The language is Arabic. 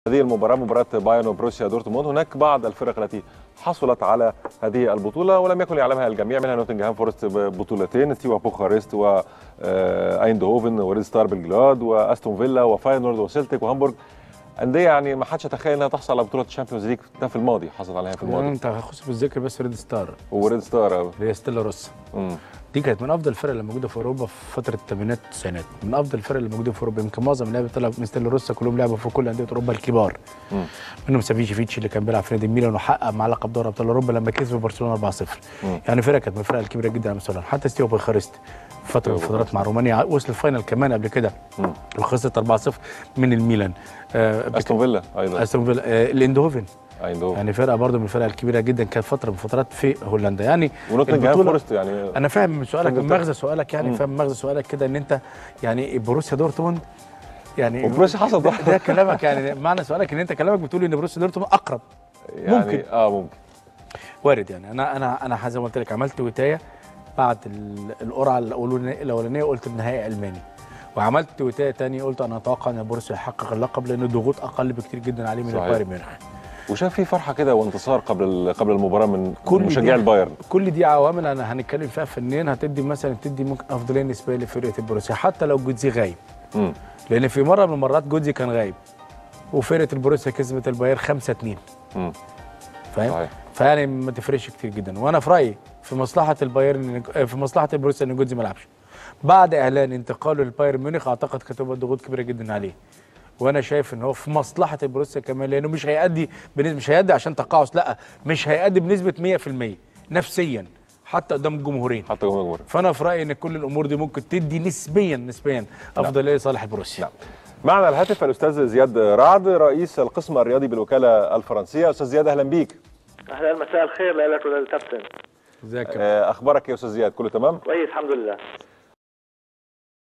هذه المباراة مباراة بايرن وبروسيا دورتموند. هناك بعض الفرق التي حصلت على هذه البطولة ولم يكن يعلمها الجميع، منها نوتنغهام فورست ببطولتين، ستيوا بوخارست وايندهوفن وريد ستار بلجراد واستون فيلا وفاينورد وسيلتيك وهامبورغ. أندية يعني ما حدش يتخيل انها تحصل على بطولة الشامبيونز ليج. ده في الماضي حصلت عليها في الماضي. انت هتخص في الذكر بس ريد ستار وريد ستار هي ستيلا روسا. دي كانت من افضل الفرق اللي موجوده في اوروبا في فتره الثمانينات والتسعينات، من افضل الفرق اللي موجوده في اوروبا. يمكن معظم اللعيبه طلعوا من ستيلا روسا كلهم لعبوا في كل انديه اوروبا الكبار. منهم سافيتش اللي كان بيلعب في نادي ميلان وحقق مع لقب دوري ابطال اوروبا لما كسبوا برشلونه 4-0. يعني فرقه كانت من الفرق الكبيره جدا على مستوى. حتى ستيوا بوخارست في فتره من الفترات مع رومانيا وصل الفاينل كمان قبل كده وخسرت 4-0 من الميلان. استون فيلا ايضا، استون فيلا، الاندهوفن ايندهوفن يعني فرقه برضه من الفرق الكبيره جدا، كانت فتره من فترات في هولندا يعني. ونوتنغهام فورست يعني انا فاهم من سؤالك، من مغزى سؤالك يعني فاهم مغزى سؤالك كده ان انت يعني بروسيا دورتموند يعني وبروسيا حصل ده كلامك يعني معنى سؤالك ان انت كلامك بتقول ان بروسيا دورتموند اقرب يعني ممكن ممكن وارد. يعني انا زي ما قلت لك عملت وتايه بعد القرعه الاولانيه قلت النهائي الماني، وعملت وتايه ثانيه قلت انا اتوقع ان بروسيا يحقق اللقب لان الضغوط اقل بكتير جدا عليه من البايرن ميونخ. وشاف في فرحه كده وانتصار قبل المباراه من مشجعي البايرن. كل دي عوامل انا هنتكلم فيها فنيا هتدي مثلا ممكن افضليه نسبيه لفرقه البروسيا حتى لو جوتزي غايب. لان في مره من المرات جوتزي كان غايب وفرقه البروسيا كسبت البايرن 5-2. فاهم؟ فيعني ما تفرقش كتير جدا. وانا في رايي في مصلحه البايرن، في مصلحه البروسيا ان جوتزي ما لعبش. بعد اعلان انتقاله للبايرن ميونخ اعتقد كانت هتبقى ضغوط كبيره جدا عليه. وانا شايف ان هو في مصلحه البروسيا كمان لانه مش هيأدي مش هيأدي عشان تقاعس، لا مش هيأدي بنسبه 100% نفسيا حتى قدام الجمهورين. حتى قدام الجمهور. فانا في رايي ان كل الامور دي ممكن تدي نسبيا افضليه لصالح البروسيا. نعم. معنا الهاتف الاستاذ زياد رعد رئيس القسم الرياضي بالوكاله الفرنسيه. استاذ زياد اهلا بيك. اهلا، مساء الخير لك وللكابتن. ازيك؟ اخبارك يا استاذ زياد؟ كله تمام؟ كويس الحمد لله.